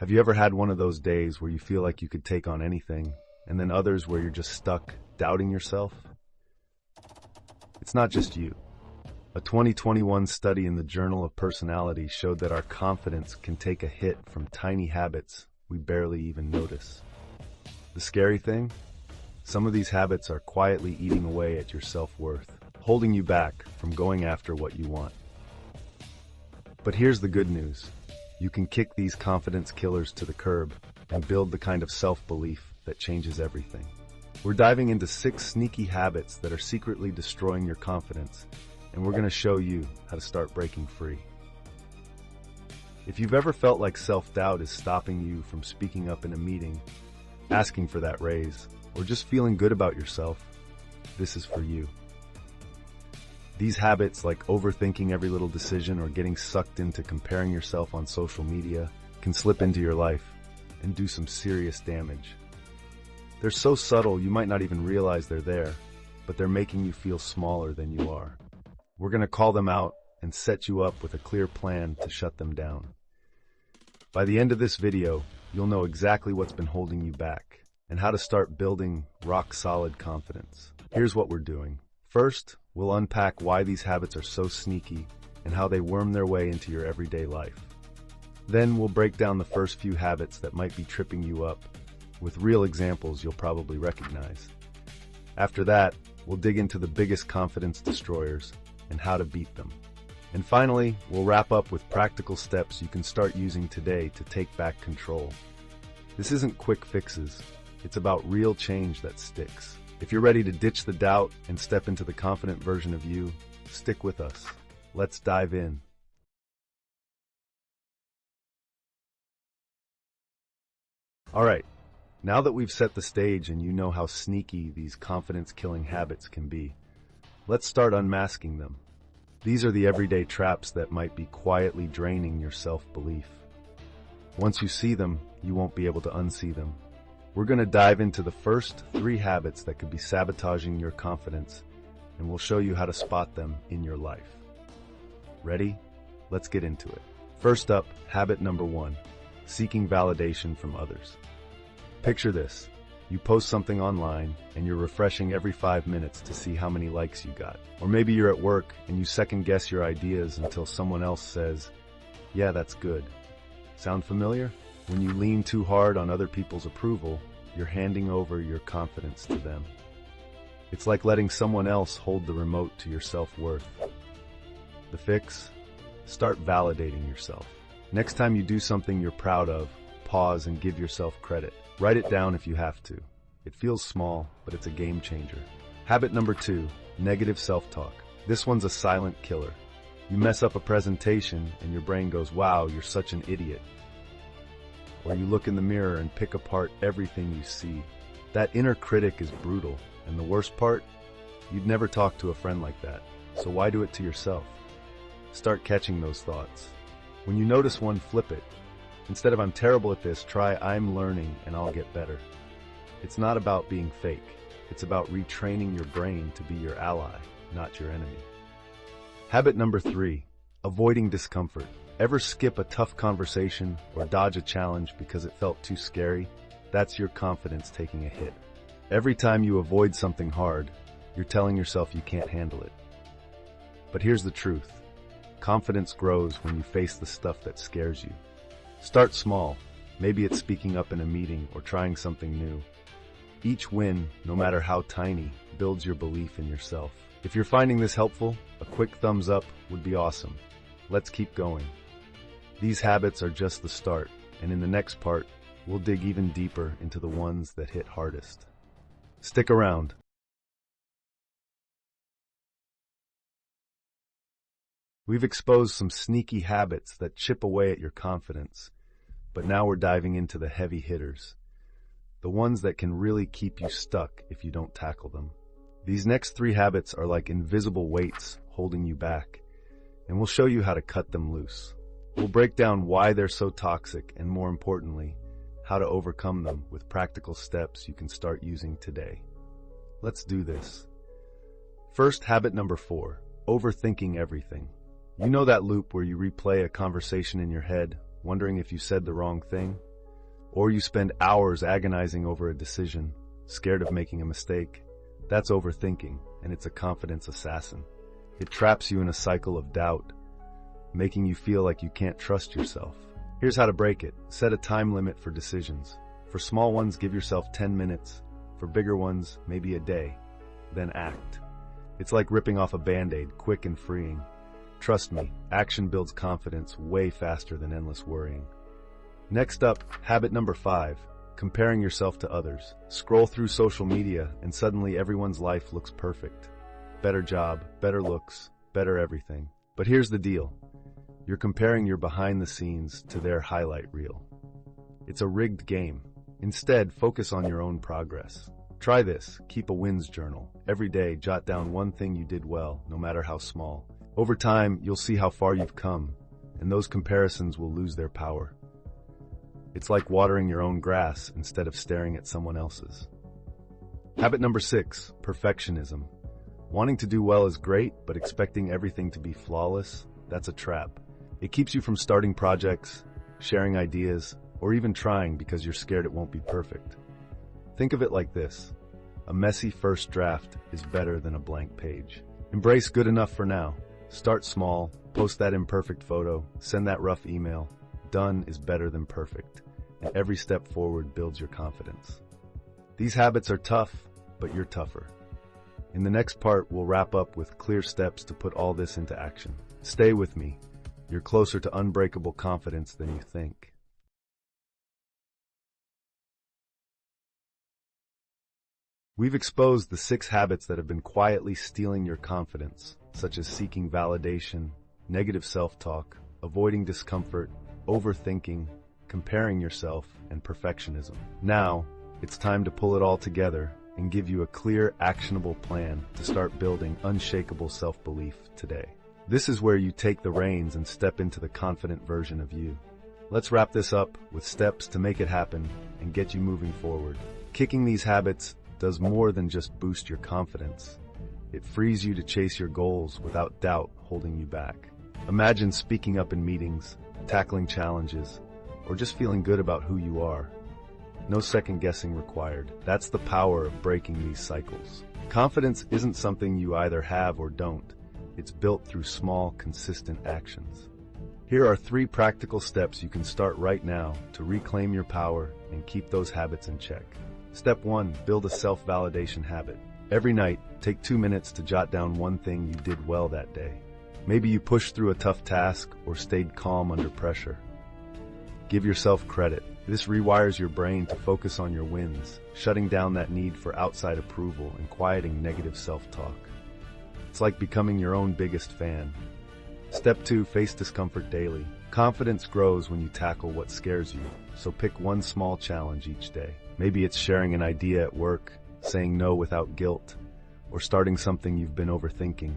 Have you ever had one of those days where you feel like you could take on anything, and then others where you're just stuck, doubting yourself? It's not just you. A 2021 study in the Journal of Personality showed that our confidence can take a hit from tiny habits we barely even notice. The scary thing? Some of these habits are quietly eating away at your self-worth, holding you back from going after what you want. But here's the good news. You can kick these confidence killers to the curb and build the kind of self-belief that changes everything. We're diving into 6 sneaky habits that are secretly destroying your confidence, and we're going to show you how to start breaking free. If you've ever felt like self-doubt is stopping you from speaking up in a meeting, asking for that raise, or just feeling good about yourself, this is for you. These habits, like overthinking every little decision or getting sucked into comparing yourself on social media, can slip into your life and do some serious damage. They're so subtle you might not even realize they're there, but they're making you feel smaller than you are. We're going to call them out and set you up with a clear plan to shut them down. By the end of this video, you'll know exactly what's been holding you back and how to start building rock-solid confidence. Here's what we're doing. First, we'll unpack why these habits are so sneaky and how they worm their way into your everyday life. Then we'll break down the first few habits that might be tripping you up, with real examples you'll probably recognize. After that, we'll dig into the biggest confidence destroyers and how to beat them. And finally, we'll wrap up with practical steps you can start using today to take back control. This isn't quick fixes. It's about real change that sticks. If you're ready to ditch the doubt and step into the confident version of you, stick with us. Let's dive in. All right, now that we've set the stage and you know how sneaky these confidence-killing habits can be, let's start unmasking them. These are the everyday traps that might be quietly draining your self-belief. Once you see them, you won't be able to unsee them. We're going to dive into the first 3 habits that could be sabotaging your confidence, and we'll show you how to spot them in your life. Ready? Let's get into it. First up, habit number 1, seeking validation from others. Picture this. You post something online, and you're refreshing every 5 minutes to see how many likes you got. Or maybe you're at work, and you second-guess your ideas until someone else says, "Yeah, that's good." Sound familiar? When you lean too hard on other people's approval, you're handing over your confidence to them. It's like letting someone else hold the remote to your self-worth. The fix? Start validating yourself. Next time you do something you're proud of, pause and give yourself credit. Write it down if you have to. It feels small, but it's a game changer. Habit number 2, negative self-talk. This one's a silent killer. You mess up a presentation and your brain goes, "Wow, you're such an idiot." Or you look in the mirror and pick apart everything you see. That inner critic is brutal, and the worst part? You'd never talk to a friend like that, so why do it to yourself? Start catching those thoughts. When you notice one, flip it. Instead of "I'm terrible at this," try "I'm learning and I'll get better." It's not about being fake. It's about retraining your brain to be your ally, not your enemy. Habit number 3, avoiding discomfort. Ever skip a tough conversation or dodge a challenge because it felt too scary? That's your confidence taking a hit. Every time you avoid something hard, you're telling yourself you can't handle it. But here's the truth. Confidence grows when you face the stuff that scares you. Start small. Maybe it's speaking up in a meeting or trying something new. Each win, no matter how tiny, builds your belief in yourself. If you're finding this helpful, a quick thumbs up would be awesome. Let's keep going. These habits are just the start, and in the next part, we'll dig even deeper into the ones that hit hardest. Stick around. We've exposed some sneaky habits that chip away at your confidence, but now we're diving into the heavy hitters, the ones that can really keep you stuck if you don't tackle them. These next 3 habits are like invisible weights holding you back, and we'll show you how to cut them loose. We'll break down why they're so toxic and, more importantly, how to overcome them with practical steps you can start using today. Let's do this. First, habit number 4, overthinking everything. You know that loop where you replay a conversation in your head, wondering if you said the wrong thing? Or you spend hours agonizing over a decision, scared of making a mistake. That's overthinking, and it's a confidence assassin. It traps you in a cycle of doubt, making you feel like you can't trust yourself. Here's how to break it. Set a time limit for decisions. For small ones, give yourself 10 minutes. For bigger ones, maybe a day. Then act. It's like ripping off a Band-Aid, quick and freeing. Trust me, action builds confidence way faster than endless worrying. Next up, habit number 5, comparing yourself to others. Scroll through social media and suddenly everyone's life looks perfect. Better job, better looks, better everything. But here's the deal. You're comparing your behind the scenes to their highlight reel. It's a rigged game. Instead, focus on your own progress. Try this. Keep a wins journal. Every day, jot down one thing you did well, no matter how small. Over time, you'll see how far you've come, and those comparisons will lose their power. It's like watering your own grass instead of staring at someone else's. Habit number 6, perfectionism. Wanting to do well is great, but expecting everything to be flawless, that's a trap. It keeps you from starting projects, sharing ideas, or even trying because you're scared it won't be perfect. Think of it like this. A messy first draft is better than a blank page. Embrace good enough for now. Start small, post that imperfect photo, send that rough email. Done is better than perfect, and every step forward builds your confidence. These habits are tough, but you're tougher. In the next part, we'll wrap up with clear steps to put all this into action. Stay with me. You're closer to unbreakable confidence than you think. We've exposed the 6 habits that have been quietly stealing your confidence, such as seeking validation, negative self-talk, avoiding discomfort, overthinking, comparing yourself, and perfectionism. Now, it's time to pull it all together and give you a clear, actionable plan to start building unshakable self-belief today. This is where you take the reins and step into the confident version of you. Let's wrap this up with steps to make it happen and get you moving forward. Kicking these habits does more than just boost your confidence. It frees you to chase your goals without doubt holding you back. Imagine speaking up in meetings, tackling challenges, or just feeling good about who you are. No second guessing required. That's the power of breaking these cycles. Confidence isn't something you either have or don't. It's built through small, consistent actions. Here are 3 practical steps you can start right now to reclaim your power and keep those habits in check. Step 1, build a self-validation habit. Every night, take 2 minutes to jot down one thing you did well that day. Maybe you pushed through a tough task or stayed calm under pressure. Give yourself credit. This rewires your brain to focus on your wins, shutting down that need for outside approval and quieting negative self-talk. It's like becoming your own biggest fan. Step 2, face discomfort daily. Confidence grows when you tackle what scares you, so pick one small challenge each day. Maybe it's sharing an idea at work, saying no without guilt, or starting something you've been overthinking.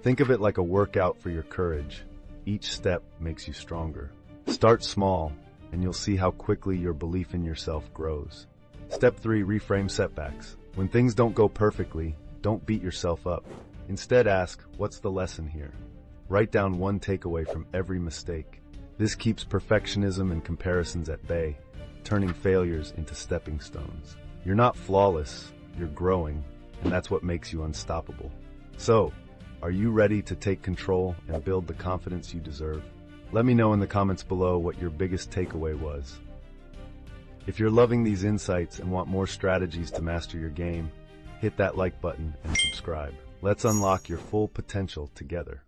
Think of it like a workout for your courage. Each step makes you stronger. Start small, and you'll see how quickly your belief in yourself grows. Step 3, reframe setbacks. When things don't go perfectly, don't beat yourself up. Instead, ask, what's the lesson here? Write down one takeaway from every mistake. This keeps perfectionism and comparisons at bay, turning failures into stepping stones. You're not flawless, you're growing, and that's what makes you unstoppable. So, are you ready to take control and build the confidence you deserve? Let me know in the comments below what your biggest takeaway was. If you're loving these insights and want more strategies to master your game, hit that like button and subscribe. Let's unlock your full potential together.